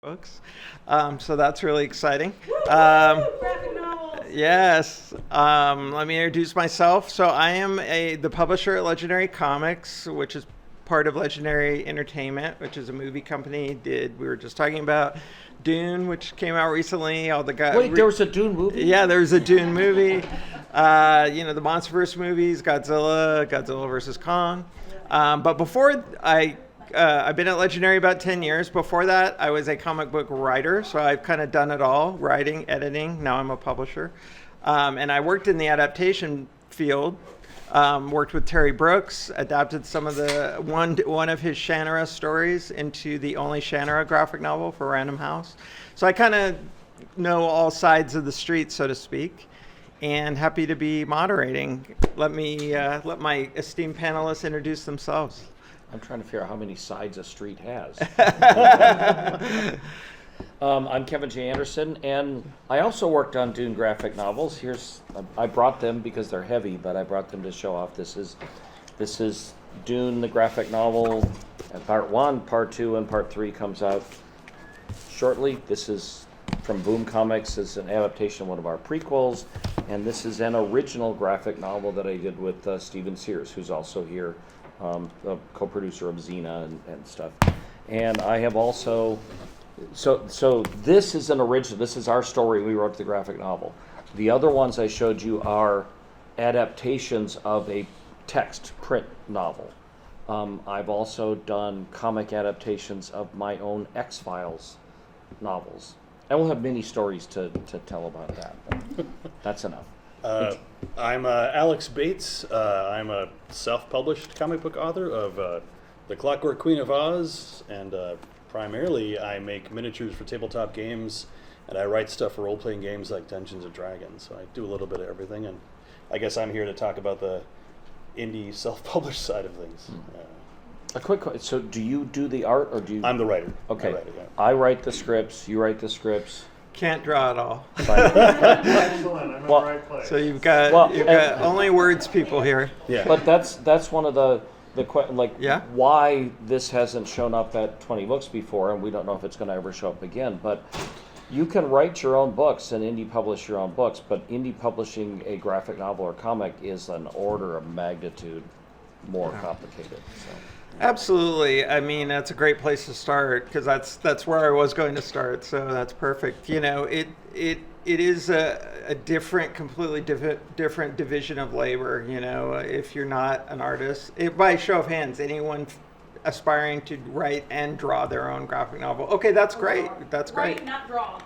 Books. So that's really exciting. Graphic novels. Yes. Let me introduce myself. So I am the publisher at Legendary Comics, which is part of Legendary Entertainment, which is a movie company. We were just talking about Dune, which came out recently. All the guys. Wait, there was a Dune movie? Yeah, there's a Dune movie. The MonsterVerse movies, Godzilla versus Kong. But before I've been at Legendary about 10 years. Before that, I was a comic book writer, so I've kind of done it all, writing, editing. Now I'm a publisher. And I worked in the adaptation field, worked with Terry Brooks, adapted some of one of his Shannara stories into the only Shannara graphic novel for Random House. So I kind of know all sides of the street, so to speak, and happy to be moderating. Let my esteemed panelists introduce themselves. I'm trying to figure out how many sides a street has. I'm Kevin J. Anderson, and I also worked on Dune graphic novels. I brought them because they're heavy, but I brought them to show off. This is Dune, the graphic novel, part 1, part 2, and part 3 comes out shortly. This is from Boom Comics. It's an adaptation of one of our prequels, and this is an original graphic novel that I did with Stephen Sears, who's also here. The co-producer of Xena and stuff. And I have also, so this is an original, this is our story, we wrote the graphic novel. The other ones I showed you are adaptations of a text print novel. I've also done comic adaptations of my own X-Files novels. I will have many stories to tell about that, but that's enough. I'm Alex Bates. I'm a self-published comic book author of The Clockwork Queen of Oz, and primarily I make miniatures for tabletop games, and I write stuff for role-playing games like Dungeons & Dragons. So I do a little bit of everything, and I guess I'm here to talk about the indie self-published side of things. A quick question. So do you do the art, or do you? I'm the writer. Okay. I write it, yeah. I write the scripts, you write the scripts. Can't draw at all. Excellent. I'm in the right place. So you've got only words people here. Yeah. But that's one of the Yeah. why this hasn't shown up at 20Books before, and we don't know if it's going to ever show up again. But you can write your own books and indie publish your own books, but indie publishing a graphic novel or comic is an order of magnitude more complicated. So. Absolutely. I mean, that's a great place to start because that's where I was going to start. So that's perfect. It is a completely different division of labor. If you're not an artist, by show of hands, anyone aspiring to write and draw their own graphic novel. Okay, that's great. That's great. Write, not draw.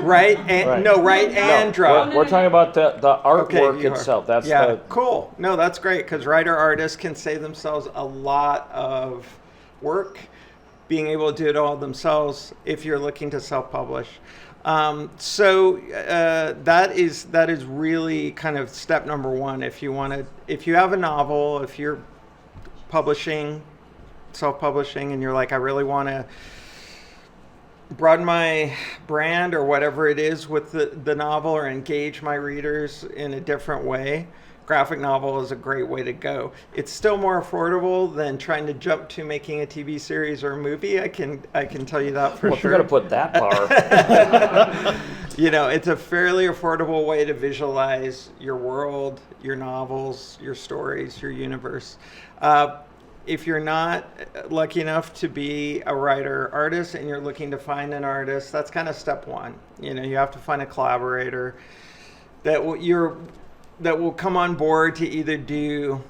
Write and draw. We're talking about the artwork itself. That's cool. No, that's great because writer-artists can save themselves a lot of work being able to do it all themselves if you're looking to self-publish. So that is really kind of step number one. If you have a novel, if you're self-publishing, and you're like, I really want to broaden my brand or whatever it is with the novel, or engage my readers in a different way, graphic novel is a great way to go. It's still more affordable than trying to jump to making a TV series or a movie. I can tell you that for sure. We're going to put that bar. It's a fairly affordable way to visualize your world, your novels, your stories, your universe. If you're not lucky enough to be a writer-artist and you're looking to find an artist, that's kind of step one. You have to find a collaborator that will come on board to either do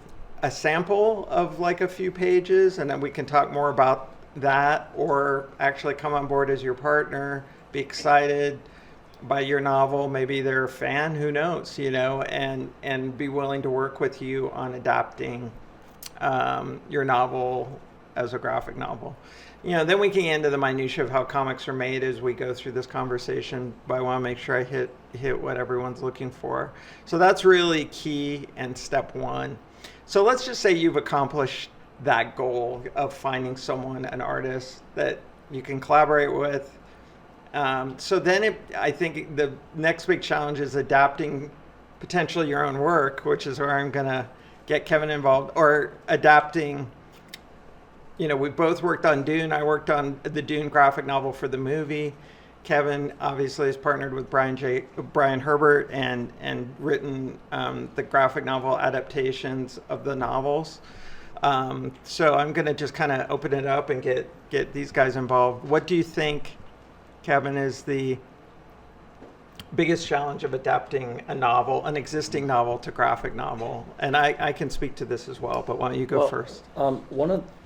a sample of like a few pages, and then we can talk more about that, or actually come on board as your partner, be excited by your novel. Maybe they're a fan, who knows, and be willing to work with you on adapting your novel as a graphic novel. Then we can get into the minutia of how comics are made as we go through this conversation, but I want to make sure I hit what everyone's looking for. So that's really key and step one. So let's just say you've accomplished that goal of finding someone, an artist that you can collaborate with. So then I think the next big challenge is adapting potentially your own work, which is where I'm going to get Kevin involved, or adapting we both worked on Dune. I worked on the Dune graphic novel for the movie. Kevin obviously has partnered with Brian Herbert and written the graphic novel adaptations of the novels. So I'm going to just kind of open it up and get these guys involved. What do you think, Kevin, is the biggest challenge of adapting an existing novel to graphic novel? And I can speak to this as well, but why don't you go first?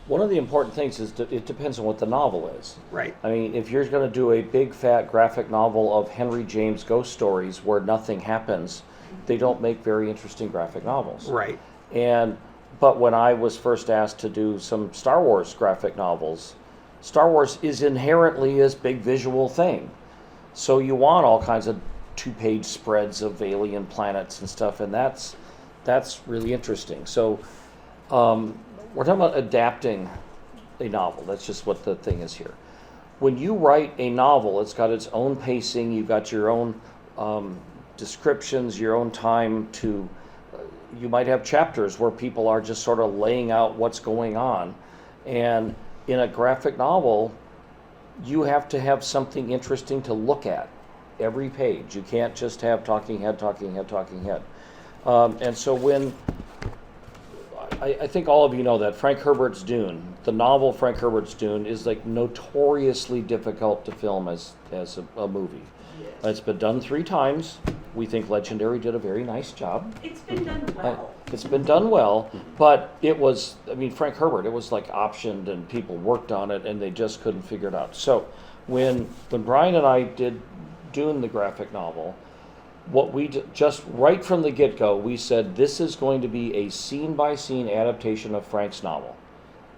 One of the important things is it depends on what the novel is. Right. I mean, if you're going to do a big fat graphic novel of Henry James ghost stories where nothing happens, they don't make very interesting graphic novels. Right. But when I was first asked to do some Star Wars graphic novels, Star Wars is inherently this big visual thing. So you want all kinds of 2-page spreads of alien planets and stuff, and that's really interesting. So we're talking about adapting a novel. That's just what the thing is here. When you write a novel, it's got its own pacing. You've got your own descriptions, your own time to... you might have chapters where people are just sort of laying out what's going on. And in a graphic novel, you have to have something interesting to look at every page. You can't just have talking head. And so when... I think all of you know that Frank Herbert's Dune, the novel Frank Herbert's Dune, is like notoriously difficult to film as a movie. Yes. It's been done 3 times. We think Legendary did a very nice job. It's been done well. It's been done well, but it was, Frank Herbert, it was like optioned and people worked on it and they just couldn't figure it out. So when Brian and I did Dune, the graphic novel, what we just right from the get-go, we said this is going to be a scene-by-scene adaptation of Frank's novel.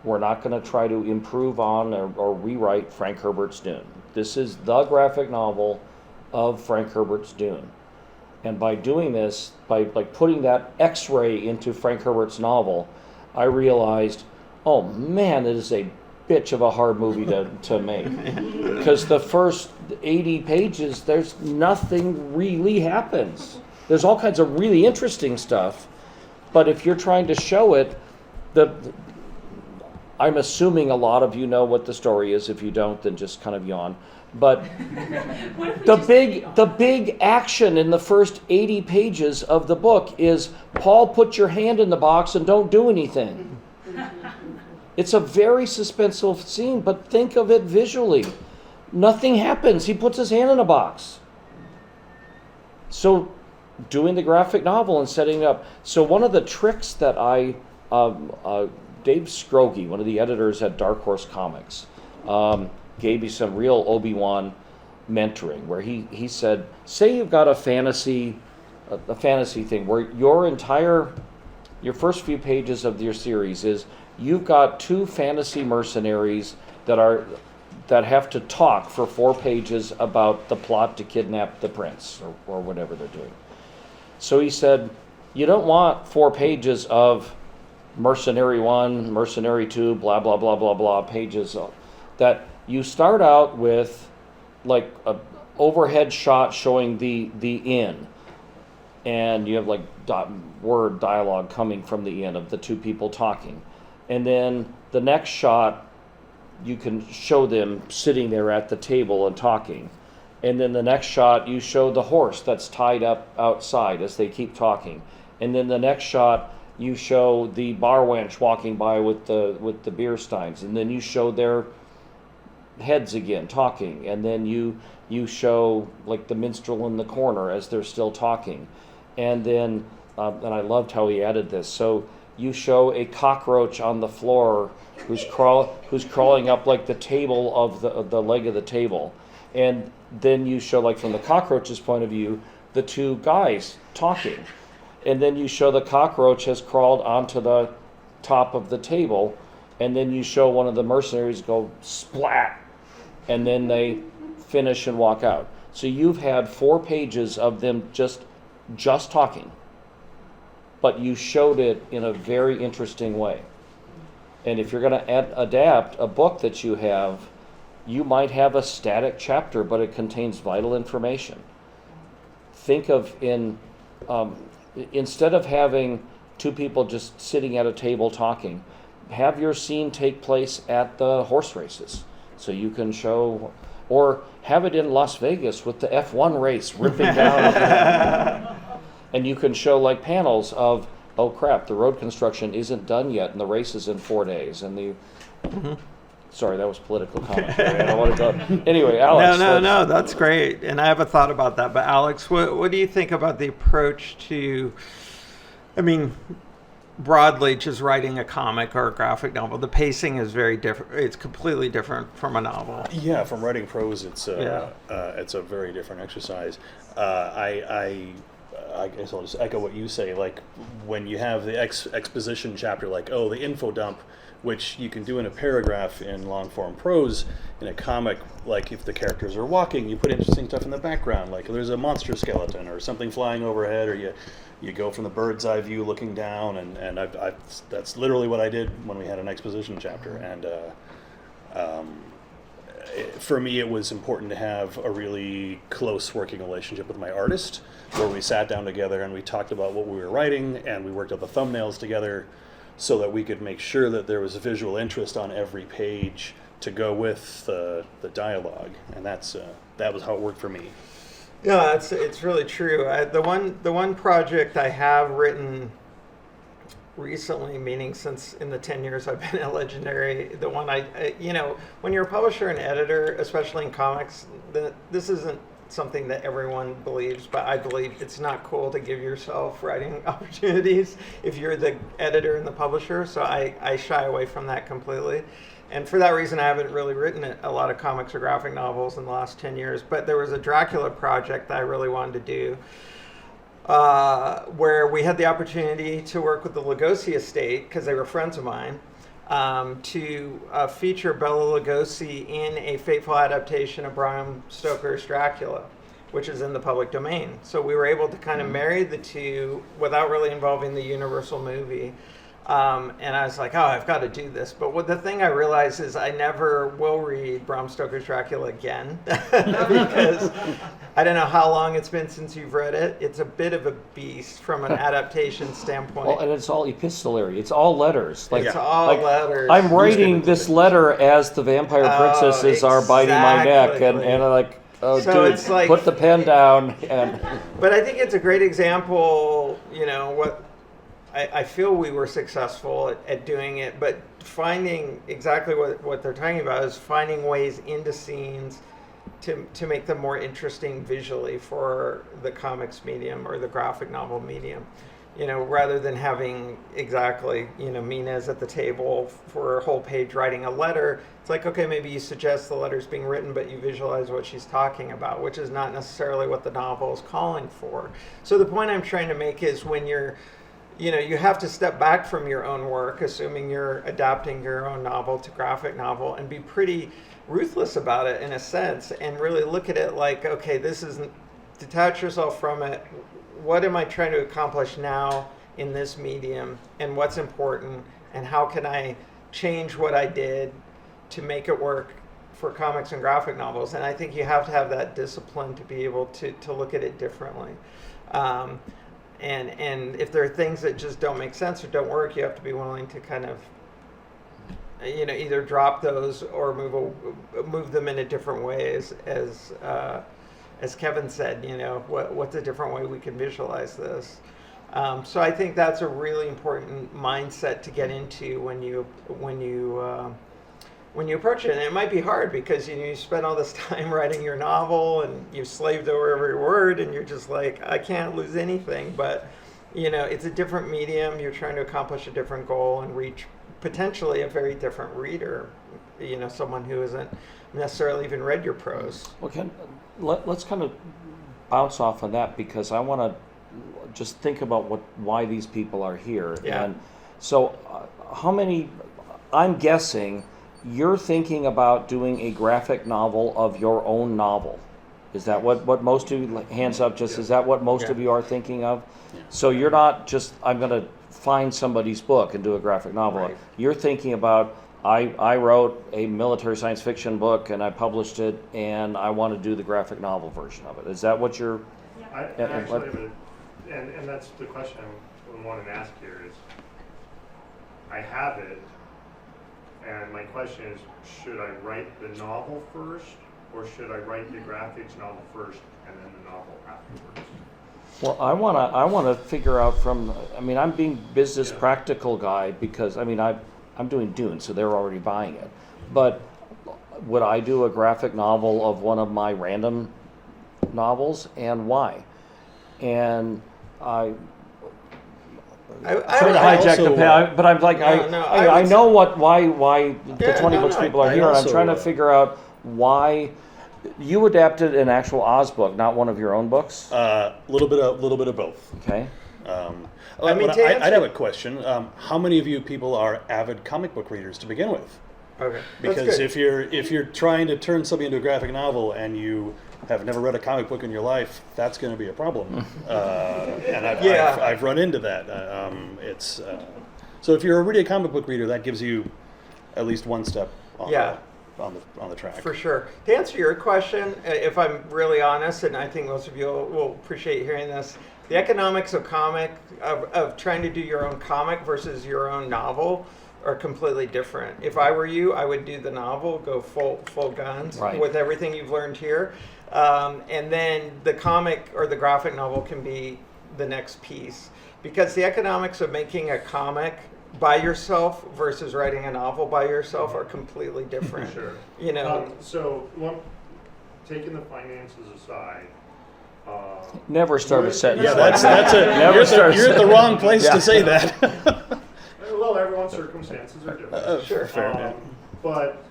We're not going to try to improve on or rewrite Frank Herbert's Dune. This is the graphic novel of Frank Herbert's Dune. And by doing this, by putting that X-ray into Frank Herbert's novel, I realized, oh man, it is a bitch of a hard movie to make. Because the first 80 pages, there's nothing really happens. There's all kinds of really interesting stuff, but if you're trying to show it, I'm assuming a lot of you know what the story is. If you don't, then just kind of yawn. But the big action in the first 80 pages of the book is, Paul, put your hand in the box and don't do anything. It's a very suspenseful scene, but think of it visually. Nothing happens. He puts his hand in a box. So doing the graphic novel and setting it up. So one of the tricks that Dave Scroggie, one of the editors at Dark Horse Comics, gave me some real Obi-Wan mentoring, where he said, say you've got a fantasy thing where your first few pages of your series is you've got 2 fantasy mercenaries that have to talk for 4 pages about the plot to kidnap the prince or whatever they're doing. So he said, you don't want 4 pages of mercenary 1, mercenary 2, blah, blah, blah, blah, blah, pages that you start out with like a overhead shot showing the inn. And you have like word dialogue coming from the inn of the 2 people talking. And then the next shot, you can show them sitting there at the table and talking. And then the next shot, you show the horse that's tied up outside as they keep talking. And then the next shot, you show the bar wench walking by with the beer steins. And then you show their heads again talking. And then you show like the minstrel in the corner as they're still talking. And then, and I loved how he added this. So you show a cockroach on the floor who's crawling up like the table of the leg of the table. And then you show, like from the cockroach's point of view, the 2 guys talking. And then you show the cockroach has crawled onto the top of the table. And then you show one of the mercenaries go splat. And then they finish and walk out. So you've had 4 pages of them just talking. But you showed it in a very interesting way. And if you're going to adapt a book that you have, you might have a static chapter, but it contains vital information. Think of instead of having 2 people just sitting at a table talking, have your scene take place at the horse races, so you can show, or have it in Las Vegas with the F1 race ripping down, and you can show like panels of, oh crap, the road construction isn't done yet, and the race is in 4 days, and the. Sorry, that was political commentary. I don't want to go. Anyway, Alex. No, that's great. And I have a thought about that. But Alex, what do you think about the approach to, I mean, broadly, just writing a comic or a graphic novel? The pacing is very different. It's completely different from a novel. Yeah, from writing prose, it's a very different exercise. I guess I'll just echo what you say. Like when you have the exposition chapter, like the info dump, which you can do in a paragraph in long form prose. In a comic, like if the characters are walking, you put interesting stuff in the background, like there's a monster skeleton or something flying overhead, or you go from the bird's eye view looking down, and that's literally what I did when we had an exposition chapter. And for me, it was important to have a really close working relationship with my artist, where we sat down together and we talked about what we were writing, and we worked out the thumbnails together, so that we could make sure that there was a visual interest on every page to go with the dialogue, and that was how it worked for me. Yeah, it's really true. The one project I have written recently, meaning since in the 10 years I've been at Legendary, the one I when you're a publisher and editor, especially in comics, this isn't something that everyone believes, but I believe it's not cool to give yourself writing opportunities if you're the editor and the publisher. So I shy away from that completely. And for that reason, I haven't really written a lot of comics or graphic novels in the last 10 years. But there was a Dracula project that I really wanted to do, where we had the opportunity to work with the Lugosi estate, because they were friends of mine, to feature Bela Lugosi in a faithful adaptation of Bram Stoker's Dracula, which is in the public domain. So we were able to kind of marry the two without really involving the Universal movie. And I was like, I've got to do this. But the thing I realized is I never will read Bram Stoker's Dracula again, because I don't know how long it's been since you've read it. It's a bit of a beast from an adaptation standpoint. Well, and it's all epistolary. It's all letters. It's all letters. I'm writing this letter as the vampire princesses are biting my neck, and I'm like, so dude, it's like, put the pen down. But I think it's a great example, what I feel we were successful at doing it, but finding exactly what they're talking about is finding ways into scenes to make them more interesting visually for the comics medium or the graphic novel medium. Rather than having exactly, Mina's at the table for a whole page writing a letter. It's like, okay, maybe you suggest the letter's being written, but you visualize what she's talking about, which is not necessarily what the novel is calling for. So the point I'm trying to make is when you're, you have to step back from your own work, assuming you're adapting your own novel to graphic novel, and be pretty ruthless about it in a sense, and really look at it like, okay, this isn't, detach yourself from it. What am I trying to accomplish now in this medium, and what's important, and how can I change what I did to make it work for comics and graphic novels? And I think you have to have that discipline to be able to look at it differently. And if there are things that just don't make sense or don't work, you have to be willing to kind of, either drop those or move them in a different way. As Kevin said, what's a different way we can visualize this? So I think that's a really important mindset to get into when you approach it. And it might be hard because you spend all this time writing your novel and you've slaved over every word, and you're just like, I can't lose anything. But it's a different medium. You're trying to accomplish a different goal and reach potentially a very different reader. Someone who hasn't necessarily even read your prose. Okay, let's kind of bounce off on that, because I want to just think about why these people are here. Yeah. And so, how many? I'm guessing you're thinking about doing a graphic novel of your own novel. Is that what most of you, hands up, just is that what most of you are thinking of? Yeah. So you're not just, I'm going to find somebody's book and do a graphic novel. Right. You're thinking about, I wrote a military science fiction book and I published it, and I want to do the graphic novel version of it. Is that what you're? And that's the question I wanted to ask here is, I have it, And my question is, should I write the novel first, or should I write the graphics novel first and then the novel afterwards? Well, I wanna figure out I'm being business practical guy because, I'm doing Dune, so they're already buying it. But would I do a graphic novel of one of my random novels, and why? And I'm trying to hijack the pen, but I'm like, I know why the 20 books people are here, and I'm trying to figure out why. You adapted an actual Oz book, not one of your own books? A little bit of both. Okay. I'd have a question. How many of you people are avid comic book readers to begin with? Okay. Because if you're trying to turn something into a graphic novel and you have never read a comic book in your life, that's going to be a problem. And I've run into that. So if you're already a comic book reader, that gives you at least one step on the track. For sure. To answer your question, if I'm really honest, and I think most of you will appreciate hearing this, the economics of of trying to do your own comic versus your own novel are completely different. If I were you, I would do the novel, go full guns with everything you've learned here. And then the comic or the graphic novel can be the next piece. Because the economics of making a comic by yourself versus writing a novel by yourself are completely different. Sure. You know. Taking the finances aside. Never start a sentence. Yeah, like you're at the wrong place to say that. Well, everyone's circumstances are different. Sure. Fair. But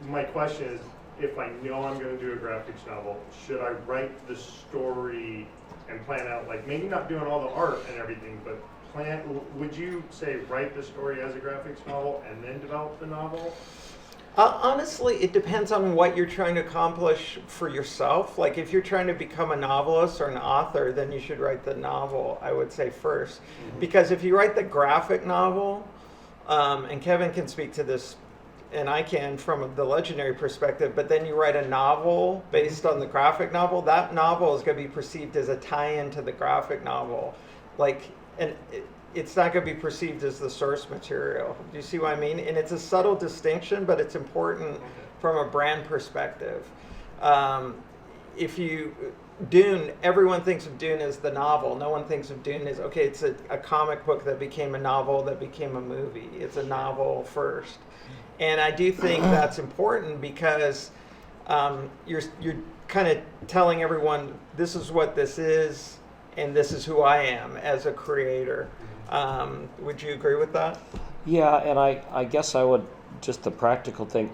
my question is, if I know I'm going to do a graphics novel, should I write the story and plan out, like maybe not doing all the art and everything, but would you say write the story as a graphics novel and then develop the novel? Honestly, it depends on what you're trying to accomplish for yourself. Like if you're trying to become a novelist or an author, then you should write the novel, I would say first. Mm-hmm. Because if you write the graphic novel, and Kevin can speak to this, and I can from the legendary perspective, but then you write a novel based on the graphic novel, that novel is going to be perceived as a tie-in to the graphic novel. It's not going to be perceived as the source material. Do you see what I mean? And it's a subtle distinction, but it's important from a brand perspective. Dune, everyone thinks of Dune as the novel. No one thinks of Dune as, okay, it's a comic book that became a novel that became a movie. It's a novel first. And I do think that's important because you're kind of telling everyone, this is what this is, and this is who I am as a creator. Would you agree with that? Yeah, and I guess I would, just the practical thing,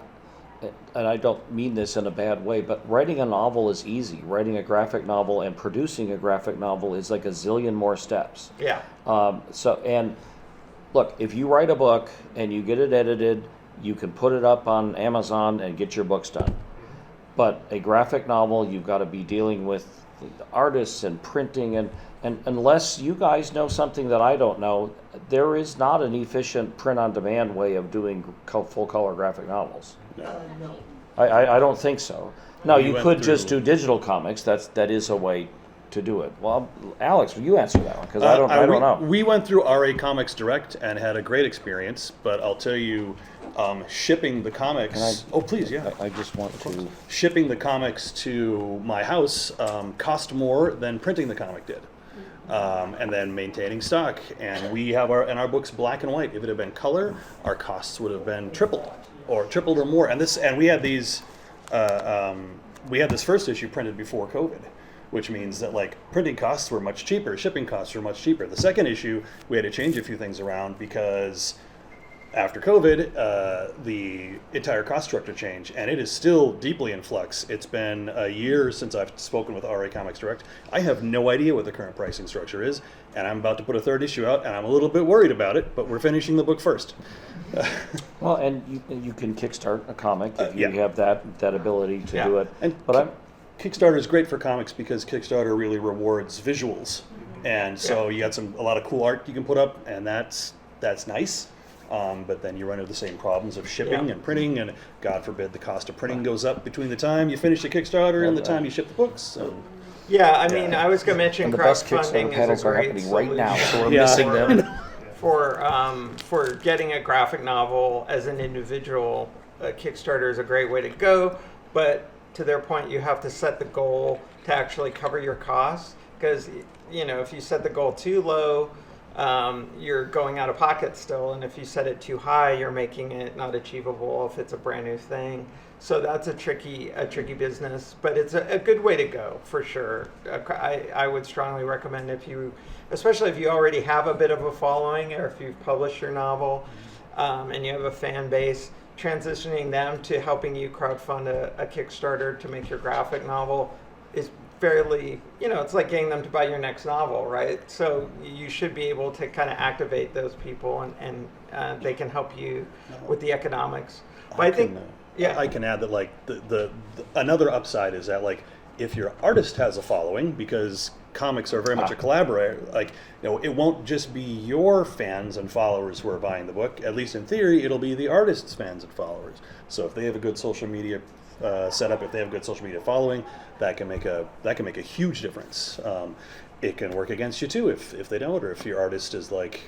and I don't mean this in a bad way, but writing a novel is easy. Writing a graphic novel and producing a graphic novel is like a zillion more steps. Yeah. And look, if you write a book and you get it edited, you can put it up on Amazon and get your books done. But a graphic novel, you've got to be dealing with the artists and printing, and unless you guys know something that I don't know, there is not an efficient print-on-demand way of doing full-color graphic novels. No. I don't think so. Now, We you went could just through- do digital comics. That is a way to do it. Well, Alex, will you answer that one? Because I don't know. We went through RA Comics Direct and had a great experience, but I'll tell you, shipping the comics. Please, yeah. I just want to. Shipping the comics to my house cost more than printing the comic did. And then maintaining stock. And we have our books black and white. If it had been color, our costs would have been tripled or more. And we had these. We had this first issue printed before COVID, which means that like printing costs were much cheaper, shipping costs were much cheaper. The second issue, we had to change a few things around because after COVID, the entire cost structure changed, and it is still deeply in flux. It's been a year since I've spoken with RA Comics Direct. I have no idea what the current pricing structure is, and I'm about to put a third issue out, and I'm a little bit worried about it, but we're finishing the book first. Well, and you can kickstart a comic if you have that ability to do it. But Kickstarter is great for comics because Kickstarter really rewards visuals, and so you got a lot of cool art you can put up, and that's nice. But then you run into the same problems of shipping and printing, and God forbid the cost of printing goes up between the time you finish the Kickstarter and the time you ship the books. So. Yeah, I mean, I was going to mention and the best Kickstarter crowdfunding panels is a are great happening right now, solution. so we're missing them. for getting a graphic novel as an individual. Kickstarter is a great way to go, but to their point, you have to set the goal to actually cover your costs, because if you set the goal too low, you're going out of pocket still, and if you set it too high, you're making it not achievable if it's a brand new thing. So that's a tricky business, but it's a good way to go for sure. I would strongly recommend, especially if you already have a bit of a following, or if you've published your novel and you have a fan base, transitioning them to helping you crowdfund a Kickstarter to make your graphic novel is fairly, it's like getting them to buy your next novel, right? So you should be able to kind of activate those people, and they can help you with the economics. But I think, I can add that like the another upside is that like if your artist has a following, because comics are very much a collaborator, like it won't just be your fans and followers who are buying the book. At least in theory, it'll be the artist's fans and followers. So if they have a good social media setup, if they have a good social media following, that can make a huge difference. It can work against you too if they don't, or if your artist is like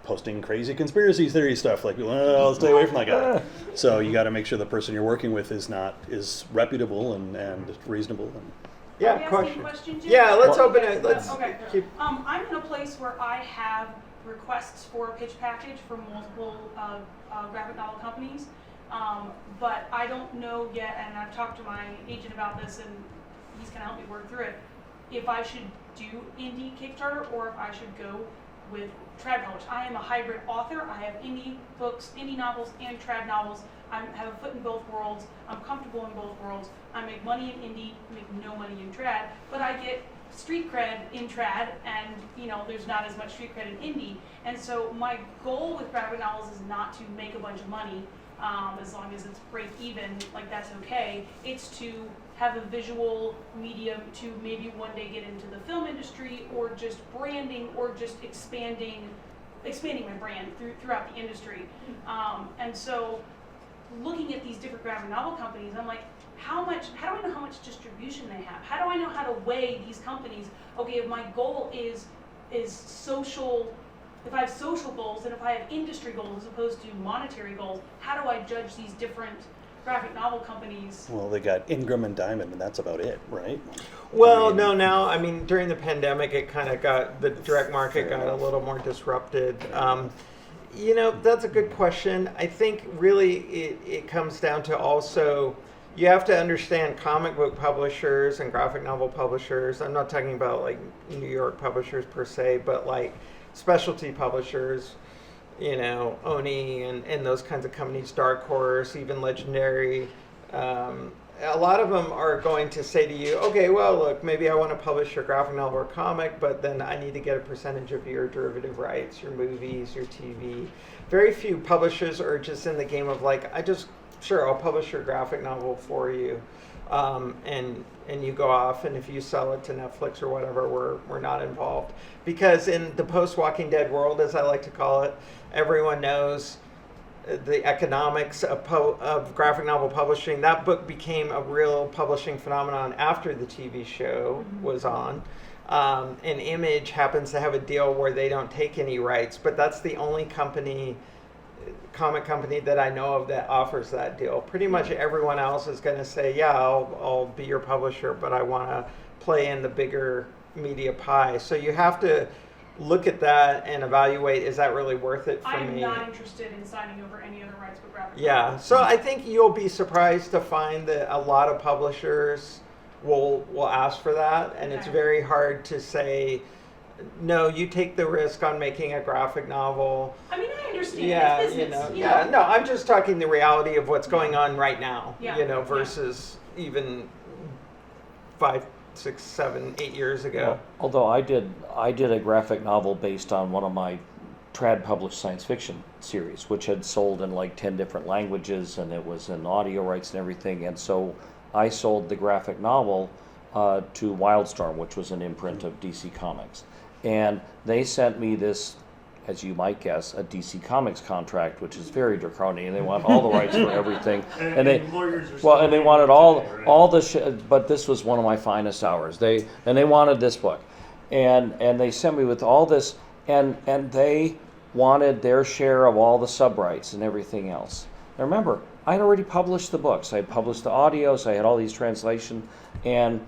posting crazy conspiracy theory stuff, like, well, I'll stay away from that guy. So you got to make sure the person you're working with is reputable and reasonable. Yeah, Can I ask you a question, Jim? Yeah, let's open it. Let's Okay. keep. I'm in a place where I have requests for a pitch package from multiple graphic novel companies, but I don't know yet, and I've talked to my agent about this, and he's going to help me work through it, if I should do indie Kickstarter or if I should go with trad publish. I am a hybrid author. I have indie books, indie novels, and trad novels. I have a foot in both worlds. I'm comfortable in both worlds. I make money in indie, make no money in trad, but I get street cred in trad, and there's not as much street cred in indie. And so my goal with graphic novels is not to make a bunch of money, as long as it's break even, like that's okay. It's to have a visual medium to maybe one day get into the film industry, or just branding, or just expanding my brand throughout the industry. And so looking at these different graphic novel companies, I'm like, how do I know how much distribution they have? How do I know how to weigh these companies? Okay, if my goal is social, if I have social goals, and if I have industry goals as opposed to monetary goals, how do I judge these different graphic novel companies? Well, they got Ingram and Diamond, and that's about it, right? Well, no, now, during the pandemic, it kind of the direct market got a little more disrupted. That's a good question. I think really it comes down to also, you have to understand comic book publishers and graphic novel publishers. I'm not talking about like New York publishers per se, but like specialty publishers, Oni and those kinds of companies, Dark Horse, even Legendary. A lot of them are going to say to you, okay, well, look, maybe I want to publish your graphic novel or comic, but then I need to get a percentage of your derivative rights, your movies, your TV. Very few publishers are just in the game of like, I'll publish your graphic novel for you. And you go off, and if you sell it to Netflix or whatever, we're not involved. Because in the post-Walking Dead world, as I like to call it, everyone knows the economics of graphic novel publishing. That book became a real publishing phenomenon after the TV show was on. And Image happens to have a deal where they don't take any rights, but that's the only comic company that I know of that offers that deal. Pretty much everyone else is going to say, yeah, I'll be your publisher, but I want to play in the bigger media pie. So you have to look at that and evaluate, is that really worth it for me? I'm not interested in signing over any other rights with graphic novels. So I think you'll be surprised to find that a lot of publishers will ask for that, and it's very hard to say, no, you take the risk on making a graphic novel. I understand. Yeah, it's business, No, I'm just talking the reality of what's going on right now. Versus even 5, 6, 7, 8 years ago. Well, although I did a graphic novel based on one of my trad published science fiction series, which had sold in like 10 different languages, and it was in audio rights and everything. And so I sold the graphic novel to Wildstorm, which was an imprint of DC Comics. And they sent me this, as you might guess, a DC Comics contract, which is very draconian. They want all the rights for everything, and they wanted all the but this was one of my finest hours. They wanted this book, and they sent me with all this, and they wanted their share of all the sub-rights and everything else. Now remember, I'd already published the books. I published the audios. I had all these translations, and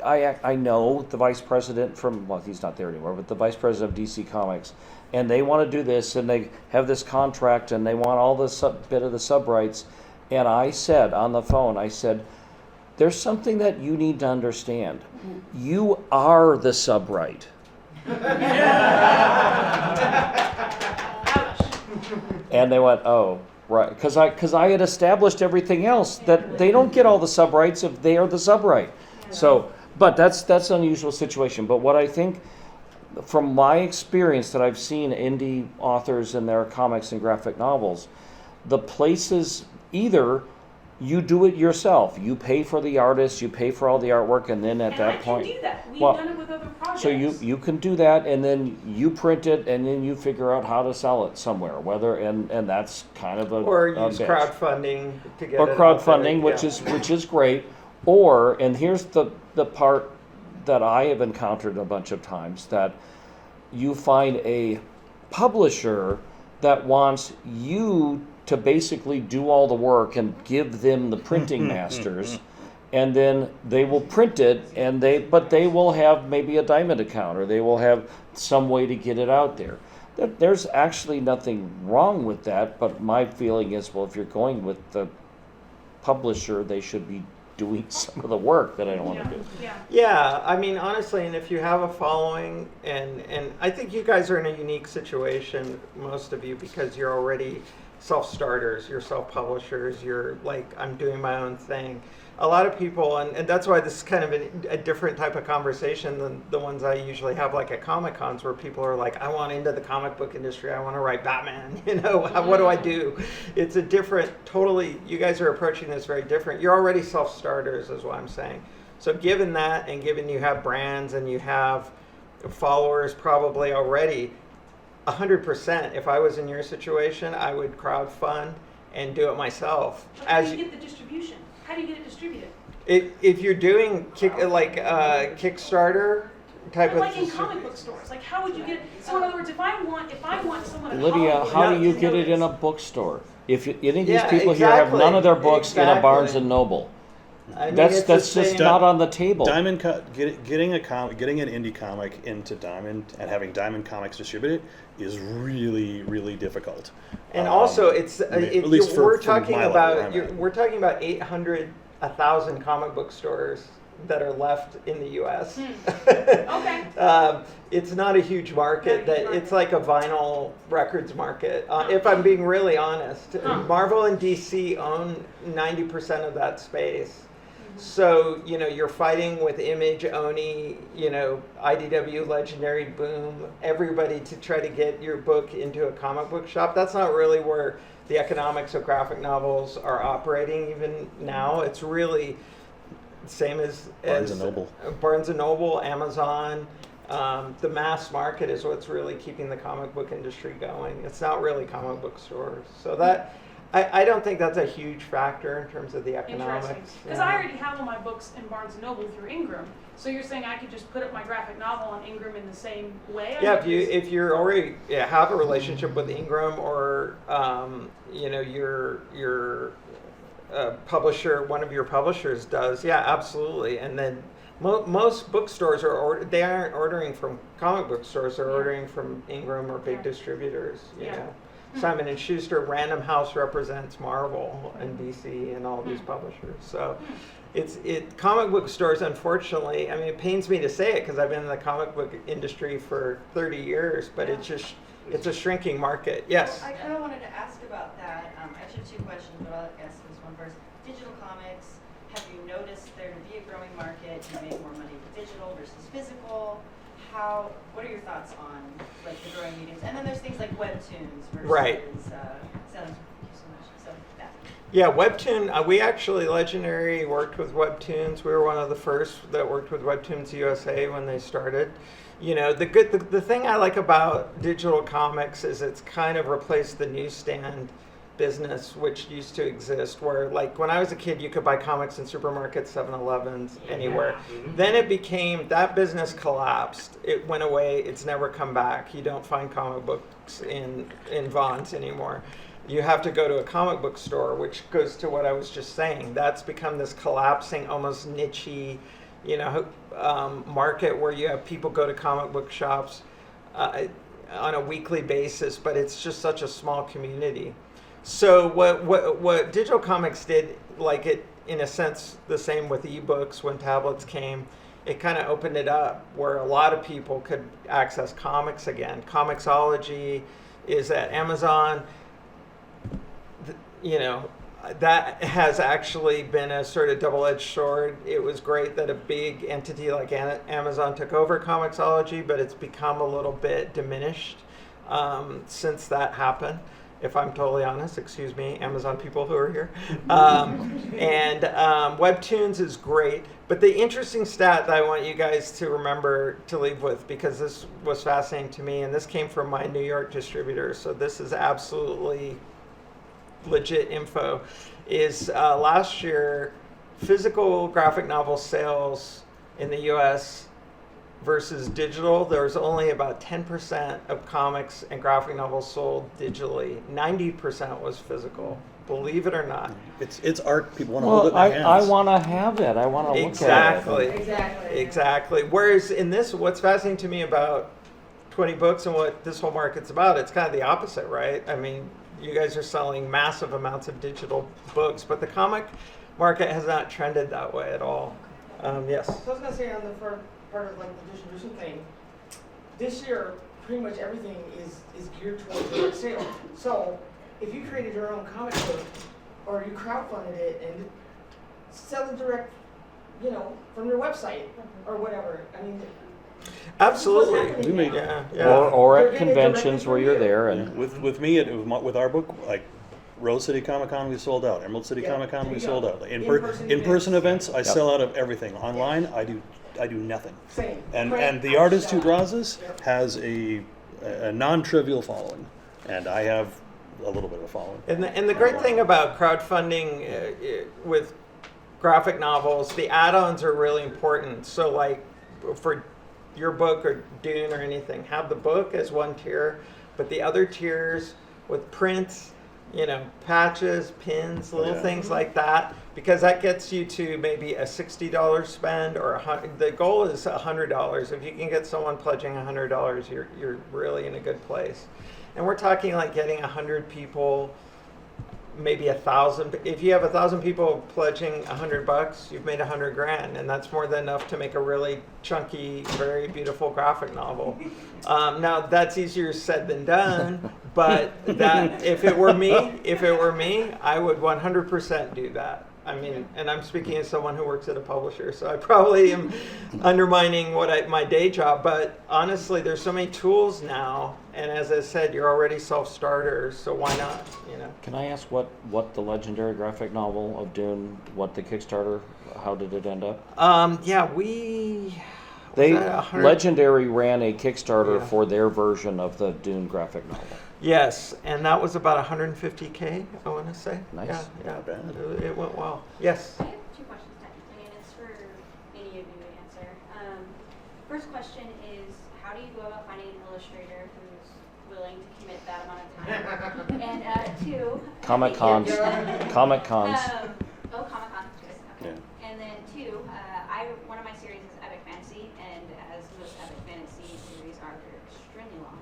I know the vice president from, well, he's not there anymore, but the vice president of DC Comics, and they want to do this, and they have this contract, and they want all the bit of the sub-rights. And I said on the phone, I said, there's something that you need to understand. You are the sub-right. And they went, oh, right. Because I had established everything else, that they don't get all the sub-rights if they are the sub-right. So, but that's an unusual situation. But what I think, from my experience that I've seen indie authors and their comics and graphic novels, the places, either you do it yourself, you pay for the artist, you pay for all the artwork, and then at that point, I can do that. We've well, done it with other projects. so you can do that, and then you print it, and then you figure out how to sell it somewhere, whether and that's kind of a Or a use bitch. crowdfunding to get Or it out crowdfunding, there. which is great. Or, and here's the part that I have encountered a bunch of times, that you find a publisher that wants you to basically do all the work and give them the printing masters, and then they will print it, but they will have maybe a Diamond account, or they will have some way to get it out there. There's actually nothing wrong with that, but my feeling is, well, if you're going with the publisher, they should be doing some of the work that I don't want to do. Yeah, I mean, honestly, and if you have a following, and I think you guys are in a unique situation, most of you, because you're already self-starters, you're self-publishers, you're like, I'm doing my own thing. A lot of people, and that's why this is kind of a different type of conversation than the ones I usually have, like at Comic-Cons, where people are like, I want into the comic book industry, I want to write Batman, what do I do? It's a different, totally, you guys are approaching this very different. You're already self-starters, is what I'm saying. So given that, and given you have brands and you have followers probably already, 100%, if I was in your situation, I would crowdfund and do it myself. But how do you get the distribution? How do you get it distributed? If you're doing Kickstarter type of, like in comic book stores, like how would you get it? So in other words, if I want someone to Lydia, how do you get it in a bookstore? If any of these people here have none of their books in a Barnes and Noble, I mean, that's it's the just same- not on the table. Getting an indie comic into Diamond and having Diamond Comics distribute it is really, really difficult. And also, it's at least we're from talking my level about where I'm at. we're talking about 800, 1,000 comic book stores that are left in the U.S. Okay. It's not a huge market. Not a huge market. It's like a vinyl records market. If I'm being really honest, Marvel and DC own 90% of that space. So, you're fighting with Image, Oni, IDW, Legendary, Boom, everybody to try to get your book into a comic book shop. That's not really where the economics of graphic novels are operating even now. It's really same as Barnes and Noble. Barnes and Noble, Amazon. The mass market is what's really keeping the comic book industry going. It's not really comic book stores. So that... I don't think that's a huge factor in terms of the economics. Because I already have all my books in Barnes & Noble through Ingram. So you're saying I could just put up my graphic novel on Ingram in the same way? Yeah, if you're already have a relationship with Ingram, or your publisher, one of your publishers does, yeah, absolutely. And then most bookstores they aren't ordering from comic book stores; they're ordering from Ingram or big distributors. You know. Simon and Schuster, Random House represents Marvel and DC and all these publishers. So comic book stores, unfortunately, I mean, it pains me to say it because I've been in the comic book industry for 30 years, but it's a shrinking market. Yes? Well, I kind of wanted to ask about that. I actually have two questions, but I'll ask this one first. Digital comics, have you noticed there to be a growing market? Do you make more money with digital versus physical? What are your thoughts on like the growing mediums? And then there's things like webtoons versus thank you so much. So that. Yeah, Webtoon, we actually, Legendary worked with Webtoons. We were one of the first that worked with Webtoons USA when they started. The thing I like about digital comics is it's kind of replaced the newsstand business which used to exist where, like, when I was a kid, you could buy comics in supermarkets, 7-Elevens, anywhere. Then it became, that business collapsed. It went away. It's never come back. You don't find comic books in Vaughn's anymore. You have to go to a comic book store, which goes to what I was just saying. That's become this collapsing, almost niche-y, market where you have people go to comic book shops on a weekly basis, but it's just such a small community. So what digital comics did, like it in a sense the same with ebooks when tablets came, it kind of opened it up where a lot of people could access comics again. Comixology is at Amazon. That has actually been a sort of double-edged sword. It was great that a big entity like Amazon took over Comixology, but it's become a little bit diminished since that happened. If I'm totally honest, excuse me, Amazon people who are here. And Webtoons is great. But the interesting stat that I want you guys to remember to leave with, because this was fascinating to me, and this came from my New York distributor, so this is absolutely legit info, is last year physical graphic novel sales in the US versus digital, there was only about 10% of comics and graphic novels sold digitally. 90% was physical, believe it or not. It's art. People want to hold it in their hands. I want to have it. I want to look at it. Exactly. Whereas in this, what's fascinating to me about 20Books and what this whole market's about, it's kind of the opposite, right? I mean, you guys are selling massive amounts of digital books, but the comic market has not trended that way at all. Yes. So I was going to say on the first part of like the distribution thing, this year pretty much everything is geared towards direct sale. So if you created your own comic book or you crowdfunded it and sell it direct, from your website or whatever, I mean, Absolutely. We made Or at conventions where you're there and with me with our book, like Rose City Comic Con, we sold out. Emerald City Comic Con, we sold out. In-person events, I sell out of everything. Online, I do nothing. Same. And the artist who draws this has a non-trivial following, and I have a little bit of a following. And the great thing about crowdfunding with graphic novels, the add-ons are really important. So like for your book or Dune or anything, have the book as one tier, but the other tiers with prints, patches, pins, little things like that, because that gets you to maybe a $60 spend or the goal is $100. If you can get someone pledging $100, you're really in a good place. And we're talking like getting 100 people, maybe 1,000. If you have 1,000 people pledging $100, you've made $100,000, and that's more than enough to make a really chunky, very beautiful graphic novel. Now that's easier said than done, but that if it were me, I would 100% do that. I mean, and I'm speaking as someone who works at a publisher, so I probably am undermining my day job. But honestly, there's so many tools now, and as I said, you're already self-starters, so why not? Can I ask what the legendary graphic novel of Dune, what the Kickstarter, how did it end up? Legendary ran a Kickstarter for their version of the Dune graphic novel. Yes, and that was about $150K, I want to say. Nice. Yeah, Not bad. it went well. Yes. I have two questions technically, and it's for any of you to answer. First question is, how do you go about finding an illustrator who's willing to commit that amount of time? And two, Comic-Cons. Comic-Cons. Comic-Con, good, okay. Yeah. And then two, one of my series is Epic Fantasy, and as most Epic Fantasy series are, they're extremely long.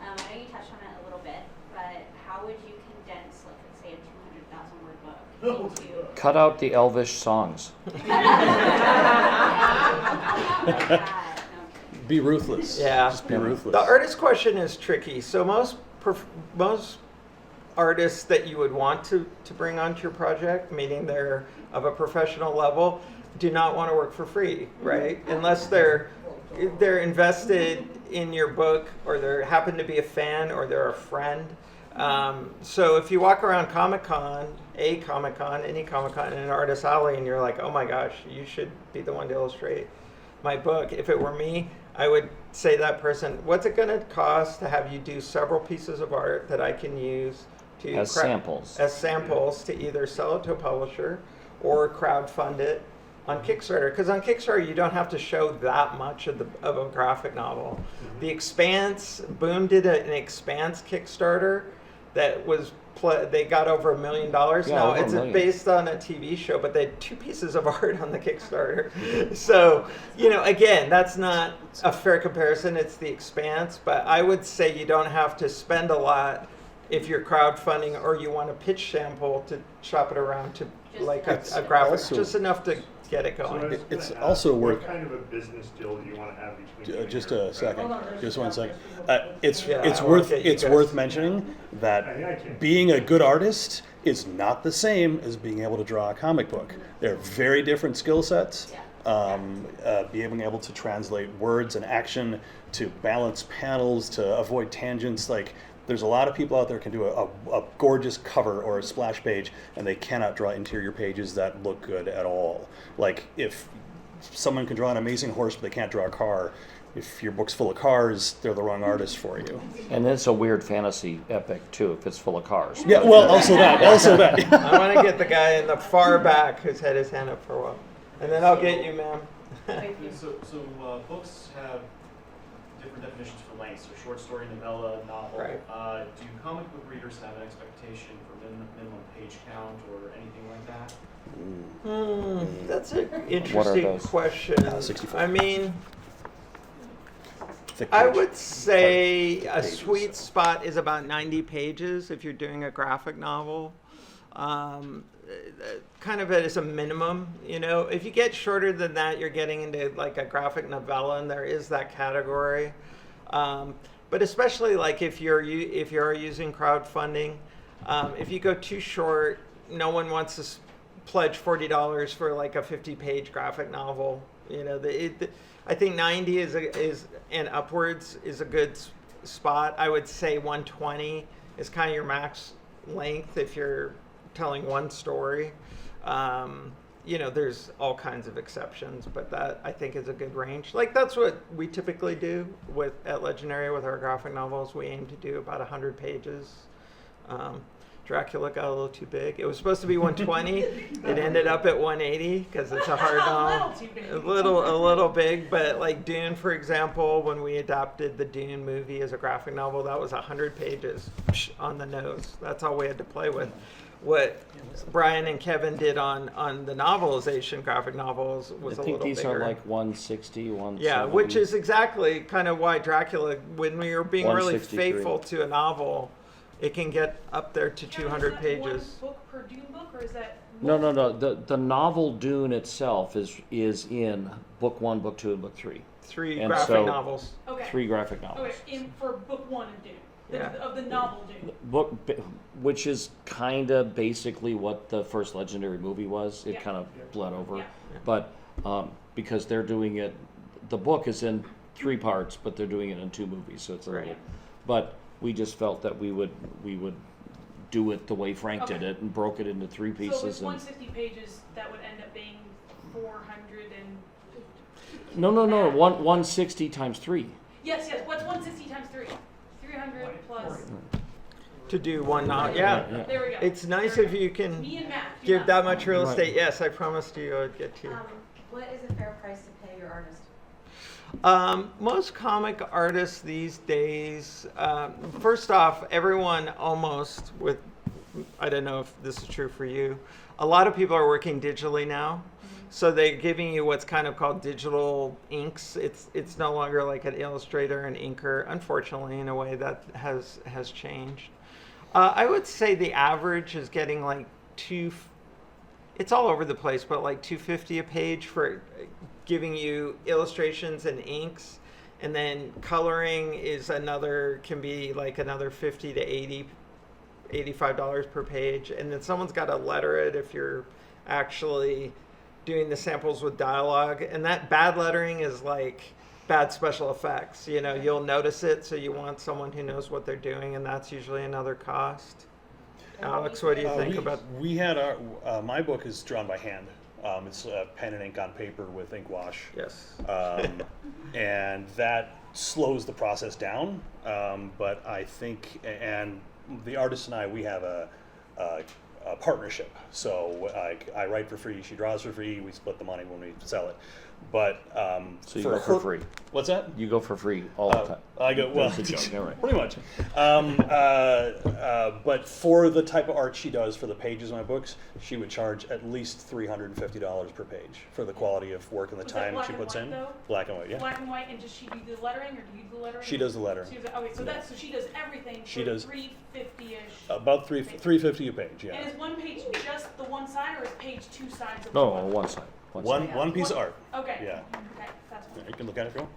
I know you touched on it a little bit, but how would you condense, like, let's say, a 200,000 word book into... Cut out the Elvish songs. Be ruthless. Yeah. Just be ruthless. The artist question is tricky. So most artists that you would want to bring onto your project, meaning they're of a professional level, do not want to work for free, right? Unless they're invested in your book, or they happen to be a fan, or they're a friend. So if you walk around Comic-Con, any Comic-Con in an artist alley, and you're like, oh my gosh, you should be the one to illustrate my book. If it were me, I would say to that person, what's it going to cost to have you do several pieces of art that I can use to As samples. as samples to either sell it to a publisher or crowdfund it on Kickstarter. Because on Kickstarter, you don't have to show that much of a graphic novel. The Expanse, Boom did an Expanse Kickstarter that was they got over $1 million. Yeah, Now over $1 it's million. based on a TV show, but they had 2 pieces of art on the Kickstarter. So, again, that's not a fair comparison. It's the Expanse, but I would say you don't have to spend a lot if you're crowdfunding or you want a pitch sample to shop it around to like a graphic, also- just enough to get it So I going. was It's gonna also ask, worth- what kind of a business deal do you want to have between you and Just your a second. Hold on, Just one second. It's Yeah, it's I wanna worth get you it's guys- worth mentioning I think I that can. being a good artist is not the same as being able to draw a comic book. They're very different skill sets. Being able to translate words and action, to balance panels, to avoid tangents. Like, there's a lot of people out there can do a gorgeous cover or a splash page, and they cannot draw interior pages that look good at all. Like, if someone can draw an amazing horse but they can't draw a car, if your book's full of cars, they're the wrong artist for you. And it's a weird fantasy epic too, if it's full of cars. Yeah, well, also that. I want to get the guy in the far back who's had his hand up for a while. And then I'll get you, ma'am. So books have different definitions for length. So short story, novella, novel. Right. Do comic book readers have an expectation for minimum page count or anything like that? That's an interesting those? question. 64. I mean, Thick I page. would say a pages. sweet spot is about 90 pages if you're doing a graphic novel. Kind of it as a minimum, If you get shorter than that, you're getting into like a graphic novella, and there is that category. But especially like if you're using crowdfunding, if you go too short, no one wants to pledge $40 for like a 50-page graphic novel. I think 90 is and upwards is a good spot. I would say 120 is kind of your max length if you're telling one story. There's all kinds of exceptions, but that I think is a good range. Like, that's what we typically do at Legendary with our graphic novels. We aim to do about 100 pages. Dracula got a little too big. It was supposed to be 120. It ended up at 180 because it's a hard novel. Too big. A little big, but like Dune, for example, when we adapted the Dune movie as a graphic novel, that was 100 pages on the nose. That's all we had to play with. What Brian and Kevin did on the novelization graphic novels was I a think little these bigger. are like 160, 170. Yeah, which is exactly kind of why Dracula, when we were being really 163. faithful to a novel, it can get up there to 200 pages. One book per Dune book, or is that? No. The novel Dune itself is in book 1, book 2, and book 3. 3 And graphic so- novels. Okay. 3 graphic novels. Okay, for book 1 of Dune. Yeah. Of the novel Dune. Which is kind of basically what the first Legendary movie was. It Yeah. kind of bled over. Yeah. But because they're doing it, the book is in 3 parts, but they're doing it in 2 movies, so it's a little. Right. But we just felt that we would do it the way Frank did Okay. it and broke it into 3 So if pieces. it's And 160 pages, that would end up being 400 and... no, 160 times 3. Yes, what's 160 times 3? 300 plus... To do one novel. Yeah. Yeah. There we go. It's nice There if we you go. can Me and Matt. give that much real Right. estate. Yes, I promised you I would get to you. What is a fair price to pay your artist? Most comic artists these days, first off, everyone almost with, I don't know if this is true for you, a lot of people are working digitally now. So they're giving you what's kind of called digital inks. It's no longer like an illustrator and inker, unfortunately, in a way that has changed. I would say the average is getting like it's all over the place, but like $250 a page for giving you illustrations and inks, and then coloring can be like another $50 to $85 per page, and then someone's got to letter it if you're actually doing the samples with dialogue, and that bad lettering is like bad special effects. You'll notice it, so you want someone who knows what they're doing, and that's usually another cost. Alex, what do you think about? We had my book is drawn by hand. It's pen and ink on paper with ink wash. Yes. And that slows the process down. But I think, and the artist and we have a partnership. So I write for free, she draws for free, we split the money when we sell it. But So you go for free. What's that? You go for free all the time. I go, well, That's a joke, all right. pretty much. But for the type of art she does for the pages of my books, she would charge at least $350 per page for the quality of work and the Was that time black she and puts white, in. though? Black and white, yeah. Black and white, and does she do the lettering, or do you do the lettering? She does the lettering. She does, okay, so that's, so she does everything She for does. 350-ish. About $350 a page, And yeah. is one page just the one side, or is page two sides of the No, one? on one side. One side. One piece of art. Okay. Yeah. Okay, that's Yeah, one. you can look at it if you want.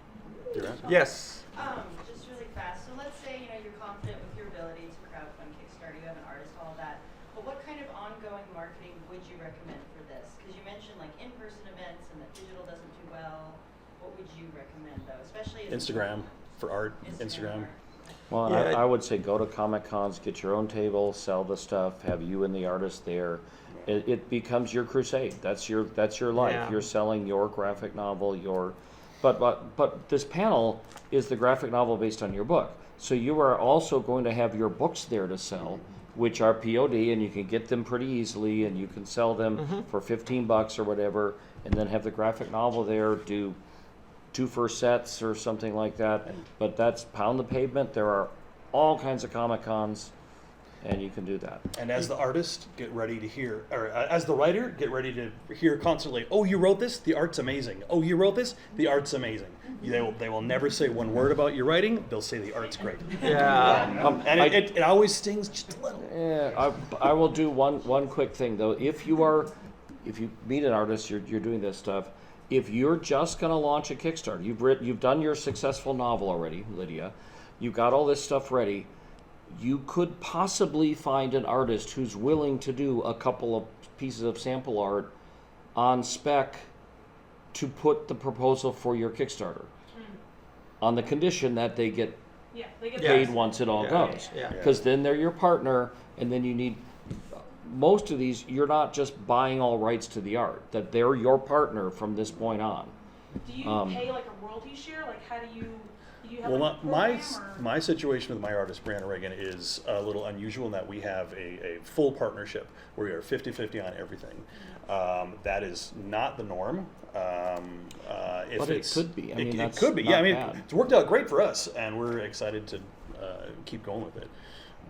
Do that. Yes. Just really fast, so let's say, you're confident with your ability to crowdfund Kickstarter, you have an artist, all that, but what kind of ongoing marketing would you recommend for this? Because you mentioned like in-person events and that digital doesn't do well, what would you recommend though, especially as Instagram for art, Instagram. art? Well, Yeah. I would say go to Comic Cons, get your own table, sell the stuff, have you and the artist there. It becomes your crusade. That's your life. Yeah. You're selling your graphic novel, but this panel is the graphic novel based on your book. So you are also going to have your books there to sell, which are POD, and you can get them pretty easily, and you can sell them for $15 or whatever, and then have the graphic novel there, do 2 first sets or something like that. But that's pound the pavement. There are all kinds of Comic Cons, and you can do that. And as the artist, get ready to hear, or as the writer, get ready to hear constantly, oh, you wrote this? The art's amazing. Oh, you wrote this? The art's amazing. They will never say one word about your writing. They'll say the art's great. Yeah. And it always stings just a little. Yeah, I will do one quick thing though. If you meet an artist, you're doing this stuff. If you're just going to launch a Kickstarter, you've done your successful novel already, Lydia. You've got all this stuff ready. You could possibly find an artist who's willing to do a couple of pieces of sample art on spec to put the proposal for your Kickstarter, on the condition that they get Yeah, they get paid those. once it all Yeah. goes. Yeah. Because then they're your partner, and then you need most of these. You're not just buying all rights to the art; that they're your partner from this point on. Do you pay like a royalty share? Like, how do you have Well, like a program, or? my situation with my artist, Brianna Reagan, is a little unusual in that we have a full partnership where we are 50-50 on everything. That is not the norm. If But it could be. I mean, it that's could be. not Yeah, I mean, bad. it's worked out great for us, and we're excited to keep going with it.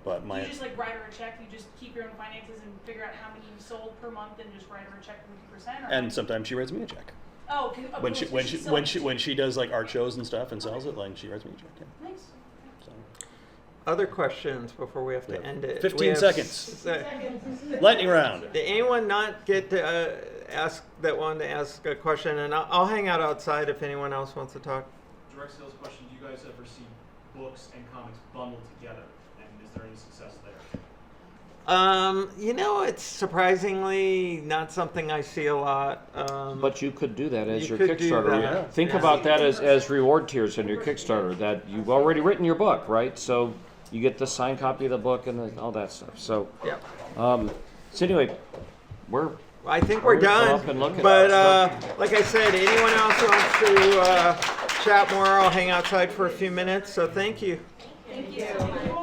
But Do my you just like write her a check? You just keep your own finances and figure out how many you sold per month, and just write her a check 50%? Or and sometimes she writes me a check oh, when she does like art shows and stuff and sells it. Like she writes me a check. Yeah. Nice. So. Other questions before we have to end it? 15 We have seconds. s- Lightning round. Did anyone not get to wanted to ask a question? And I'll hang out outside if anyone else wants to talk. Direct sales question, do you guys ever see books and comics bundled together? And is there any success there? It's surprisingly not something I see a lot. But you could do that as You your could do Kickstarter. that. Think Yeah. about that as reward tiers in your Kickstarter. That you've already written your book, right? So you get the signed copy of the book and all that stuff. So, Yep. so anyway, I think we're Or we come done. up and look at But it. like I said, anyone else wants to chat more? I'll hang outside for a few minutes. So thank you. Thank you.